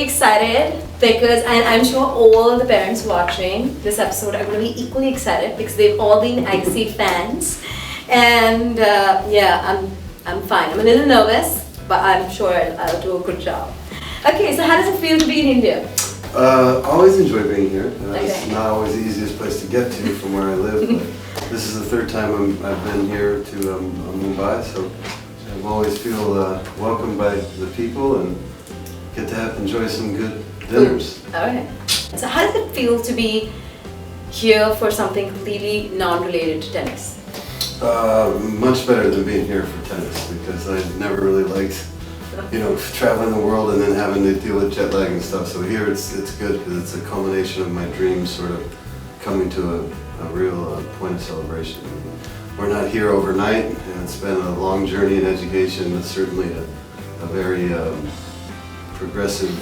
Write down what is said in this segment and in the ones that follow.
excited because, and I'm sure all the parents watching this episode are going to be equally excited because they've all been Axi fans. And I'm fine. I'm a little nervous, but I'm sure I'll do a good job. Okay, so how does it feel to be in India? Always enjoy being here. Okay. It's not always the easiest place to get to from where I live, but this is the third time I've been here to Mumbai, so I always feel welcomed by the people and get to enjoy some good dinners. Alright. So how does it feel to be here for something completely non-related to tennis? Much better than being here for tennis because I never really liked, traveling the world and then having to deal with jet lag and stuff. So here it's good because it's a culmination of my dreams sort of coming to a real point of celebration. We're not here overnight, and it's been a long journey in education. It's certainly a very progressive,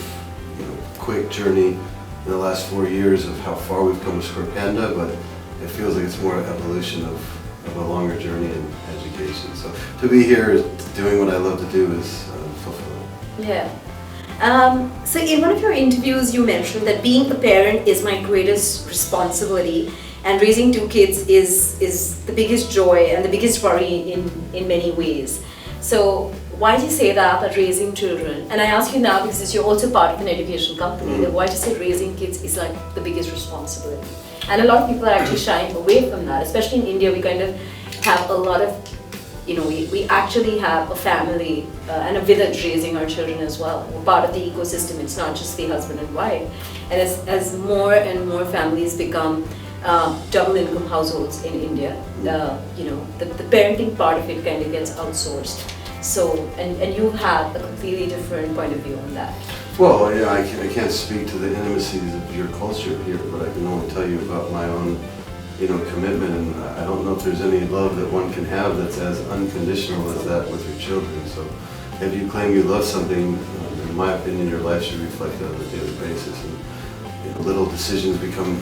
quick journey in the last 4 years of how far we've come with Square Panda, but it feels like it's more an evolution of a longer journey in education. So to be here doing what I love to do is fulfilling. Yeah. So in one of your interviews you mentioned that being a parent is my greatest responsibility and raising 2 kids is the biggest joy and the biggest worry in many ways. So why do you say that raising children? And I ask you now because you're also part of an education company, that why do you say raising kids is like the biggest responsibility? And a lot of people are actually shying away from that, especially in India. We kind of have a lot of, we actually have a family and a village raising our children as well. We're part of the ecosystem. It's not just the husband and wife. And as more and more families become double income households in India, the parenting part of it kind of gets outsourced. So, and you've had a completely different point of view on that. Well, I can't speak to the intimacies of your culture here, but I can only tell you about my own, commitment, and I don't know if there's any love that one can have that's as unconditional as that with your children. So if you claim you love something, in my opinion, your life should reflect that on a daily basis. And little decisions become,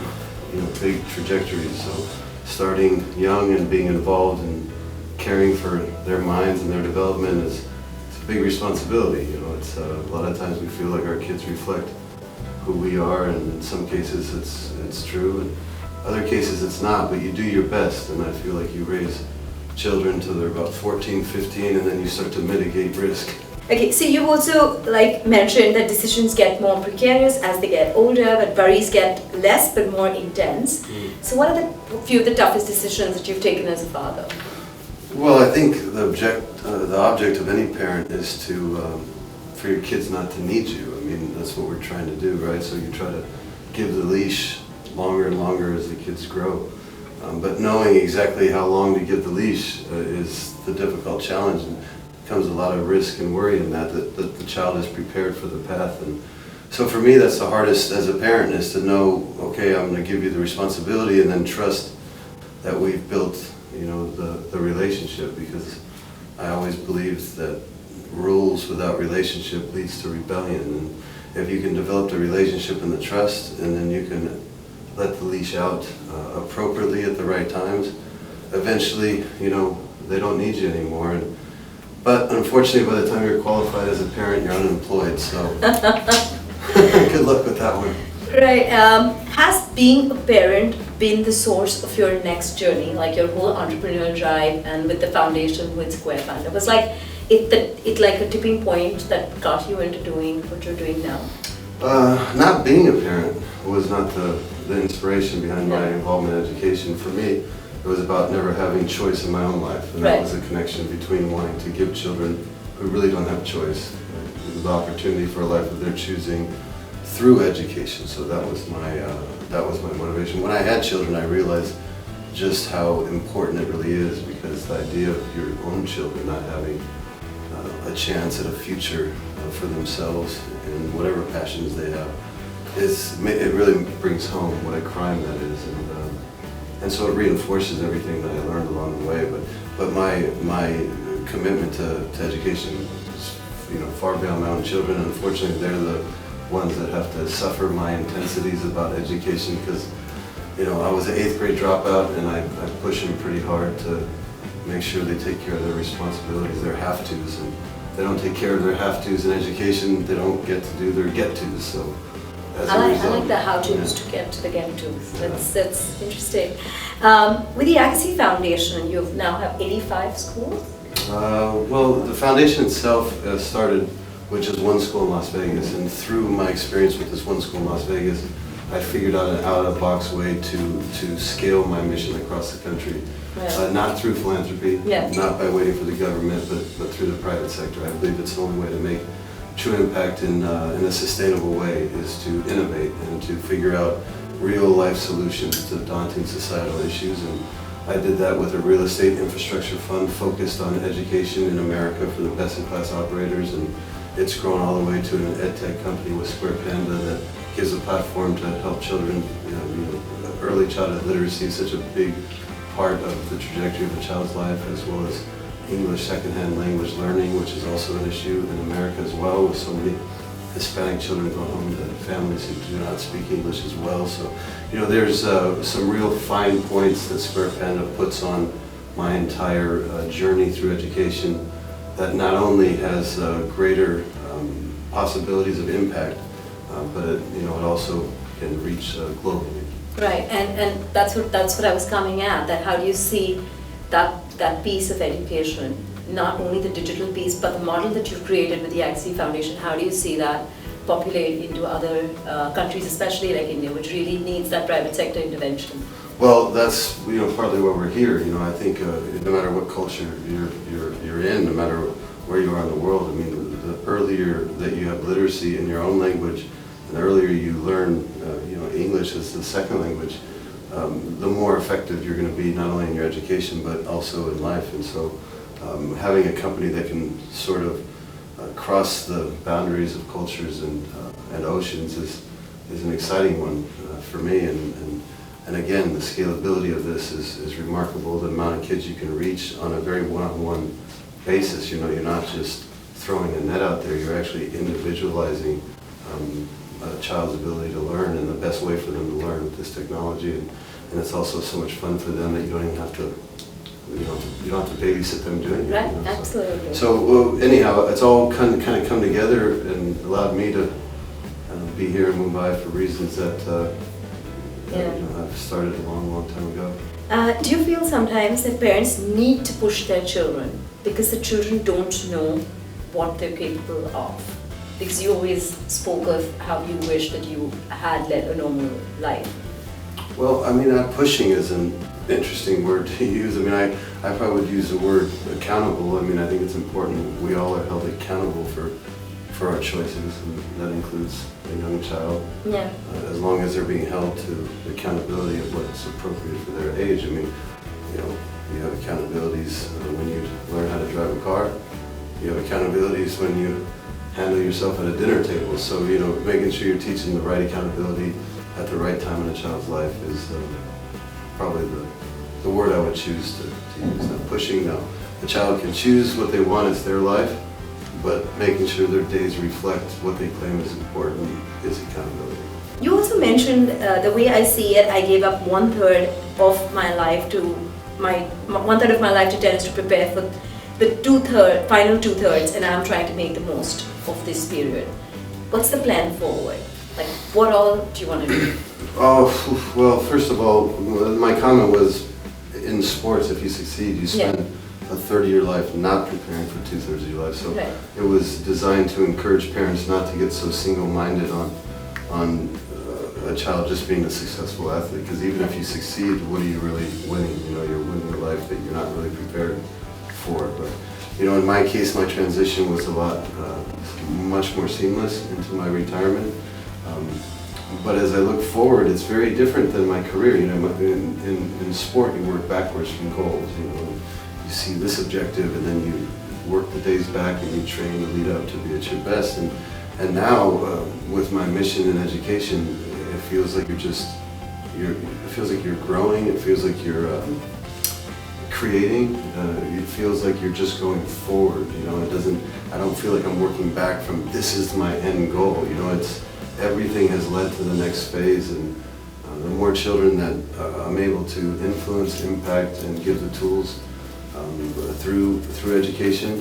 big trajectories. So starting young and being involved in caring for their minds and their development is a big responsibility. It's a lot of times we feel like our kids reflect who we are, and in some cases it's true, and other cases it's not, but you do your best, and I feel like you raise children till they're about 14, 15, and then you start to mitigate risk. Okay, so you've also mentioned that decisions get more precarious as they get older, but worries get less but more intense. So what are the few of the toughest decisions that you've taken as a father? Well, I think the object of any parent is for your kids not to need you. I mean, that's what we're trying to do, right? So you try to give the leash longer and longer as the kids grow. But knowing exactly how long to give the leash is the difficult challenge, and comes a lot of risk and worry in that the child is prepared for the path. And so for me, that's the hardest as a parent, is to know, okay, I'm going to give you the responsibility and then trust that we've built the relationship, because I always believed that rules without relationship leads to rebellion. And if you can develop the relationship and the trust, and then you can let the leash out appropriately at the right times, eventually, they don't need you anymore. But unfortunately, by the time you're qualified as a parent, you're unemployed, so good luck with that one. Right. Has being a parent been the source of your next journey, like your whole entrepreneurial drive, and with the foundation with Square Panda? Was it like a tipping point that got you into doing what you're doing now? Not being a parent was not the inspiration behind my involvement in education. For me, it was about never having choice in my own life, and that was a connection between wanting to give children who really don't have choice the opportunity for a life of their choosing through education. So that was my motivation. When I had children, I realized just how important it really is, because the idea of your own children not having a chance at a future for themselves and whatever passions they have, it really brings home what a crime that is, and so it reinforces everything that I learned along the way. But my commitment to education is far beyond my own children. Unfortunately, they're the ones that have to suffer my intensities about education, because I was an 8th grade dropout, and I push them pretty hard to make sure they take care of their responsibilities, their have-tos, and they don't take care of their have-tos in education, they don't get to do their get-tos. So as a I result, like the how-tos yeah. to get to the get-tos. Yeah. That's interesting. With the Axi Foundation, you now have 85 schools? Well, the foundation itself started with just one school in Las Vegas, and through my experience with this one school in Las Vegas, I figured out an out-of-the-box way to scale my mission across the country. Yeah. Not through philanthropy, Yeah. not by waiting for the government, but through the private sector. I believe it's the only way to make true impact in a sustainable way is to innovate and to figure out real-life solutions to daunting societal issues. And I did that with a real estate infrastructure fund focused on education in America for the best-in-class operators, and it's grown all the way to an ed tech company with Square Panda that gives a platform to help children. Early childhood literacy is such a big part of the trajectory of a child's life, as well as English secondhand language learning, which is also an issue in America as well, with so many Hispanic children going home to families who do not speak English as well. So, there's some real fine points that Square Panda puts on my entire journey through education that not only has greater possibilities of impact, but it also can reach globally. Right, and that's what I was coming at, that how do you see that piece of education, not only the digital piece, but the model that you've created with the Axi Foundation, how do you see that populate into other countries, especially like India, which really needs that private sector intervention? Well, that's partly why we're here. I think no matter what culture you're in, no matter where you are in the world, I mean, the earlier that you have literacy in your own language, and the earlier you learn, English as the second language, the more effective you're going to be not only in your education but also in life. And so, having a company that can sort of cross the boundaries of cultures and oceans is an exciting one for me. And again, the scalability of this is remarkable. The amount of kids you can reach on a very one-on-one basis. You're not just throwing a net out there. You're actually individualizing a child's ability to learn, and the best way for them to learn with this technology. And it's also so much fun for them that you don't even have to, you don't have to babysit them doing it. Right, absolutely. So anyhow, it's all kind of come together and allowed me to be here in Mumbai for reasons that I've started a long time ago. Do you feel sometimes that parents need to push their children because the children don't know what they're capable of? Because you always spoke of how you wish that you had led a normal life. Well, I mean, pushing is an interesting word to use. I mean, I probably would use the word accountable. I mean, I think it's important we all are held accountable for our choices, and that includes a young child. Yeah. As long as they're being held to the accountability of what's appropriate for their age. I mean, you have accountabilities when you learn how to drive a car. You have accountabilities when you handle yourself at a dinner table. So, making sure you're teaching the right accountability at the right time in a child's life is probably the word I would choose to use. Not pushing, no. The child can choose what they want as their life, but making sure their days reflect what they claim is important is accountability. You also mentioned the way I see it, I gave up one-third of my life to tennis to prepare for the final two-thirds, and I'm trying to make the most of this period. What's the plan forward? Like, what all do you want to do? Oh, well, first of all, my comment was, in sports, if you succeed, you spend a third of your life not preparing for two-thirds of your life. So it was designed to encourage parents not to get so single-minded on a child just being a successful athlete. Because even if you succeed, what are you really winning? You're winning a life that you're not really prepared for. But in my case, my transition was a lot much more seamless into my retirement. But as I look forward, it's very different than my career. In sport, you work backwards from goals. You see this objective, and then you work the days back, and you train to lead up to be at your best. And now, with my mission in education, it feels like you're growing. It feels like you're creating. It feels like you're just going forward. I don't feel like I'm working back from this is my end goal. Everything has led to the next phase, and the more children that I'm able to influence, impact, and give the tools through education,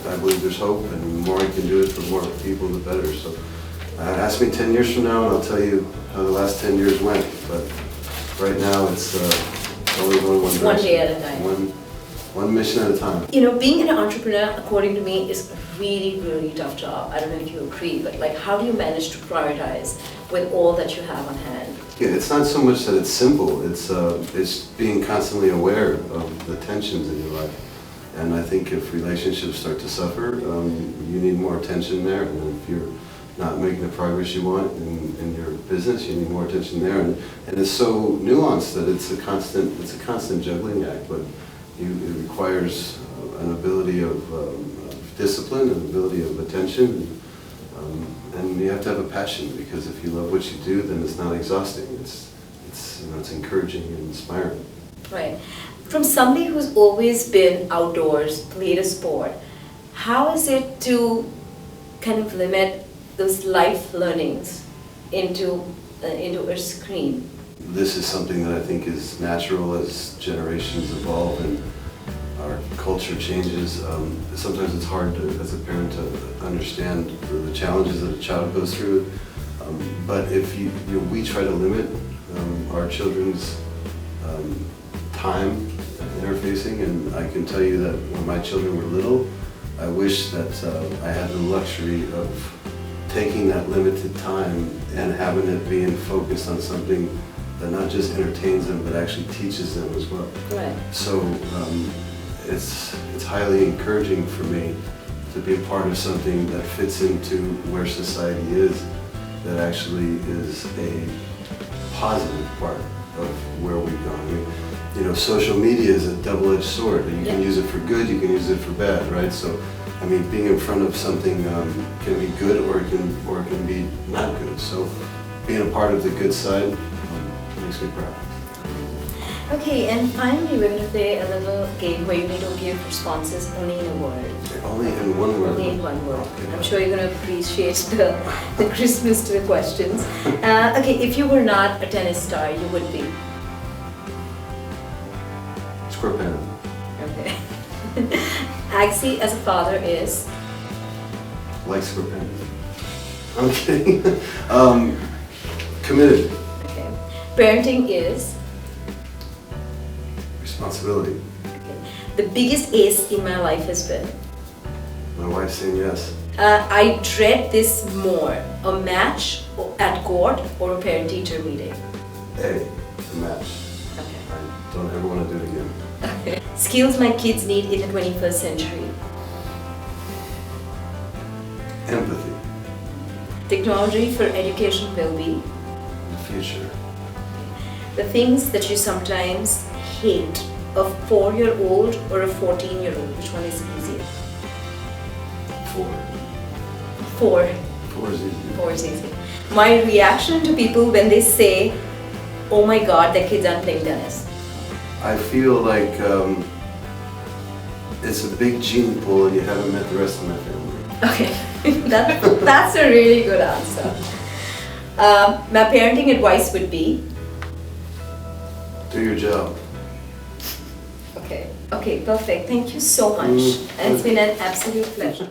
I believe there's hope, and the more I can do it for more people, the better. So ask me 10 years from now, and I'll tell you how the last 10 years went. But right now, it's only going one direction. One day at a time. One mission at a time. You know, being an entrepreneur, according to me, is a really, really tough job. I don't know if you agree, but like, how do you manage to prioritize with all that you have on hand? Yeah, it's not so much that it's simple. It's being constantly aware of the tensions in your life. And I think if relationships start to suffer, you need more attention there. And if you're not making the progress you want in your business, you need more attention there. And it's so nuanced that it's a constant juggling act. But it requires an ability of discipline, an ability of attention, and you have to have a passion, because if you love what you do, then it's not exhausting. It's encouraging and inspiring. Right. From somebody who's always been outdoors, played a sport, how is it to kind of limit those life learnings into a screen? This is something that I think is natural as generations evolve and our culture changes. Sometimes it's hard as a parent to understand the challenges that a child goes through. But if we try to limit our children's time interfacing, and I can tell you that when my children were little, I wish that I had the luxury of taking that limited time and having it being focused on something that not just entertains them, but actually teaches them as well. Right. So it's highly encouraging for me to be a part of something that fits into where society is, that actually is a positive part of where we've gone. I mean, you know, social media is a double-edged sword. You can use it for good, you can use it for bad, right? So, I mean, being in front of something can be good, or it can be not good. So, being a part of the good side makes me proud. Okay, and finally, we're going to play a little game where you need to give responses only in a word. Only in one word? Only in one word. Okay. I'm sure you're going to appreciate the crispness to the questions. Okay, if you were not a tennis star, you would be? Square pennant. Okay. Axi as a father is? Like square pennant. I'm kidding. Committed. Okay. Parenting is? Responsibility. Okay. The biggest ace in my life has been? My wife saying yes. I dread this more, a match at court or a parent-teacher meeting? A match. Okay. I don't ever want to do it again. Okay. Skills my kids need in the 21st century? Empathy. Technology for education will be? The future. The things that you sometimes hate, a 4-year-old or a 14-year-old, which one is easier? 4. 4. 4 is easy. 4 is easy. My reaction to people when they say, oh my god, their kids aren't playing tennis. I feel like it's a big gene pool and you haven't met the rest of my family. Okay, that's a really good answer. My parenting advice would be? Do your job. Okay, perfect. Thank you so much. And it's been an absolute pleasure.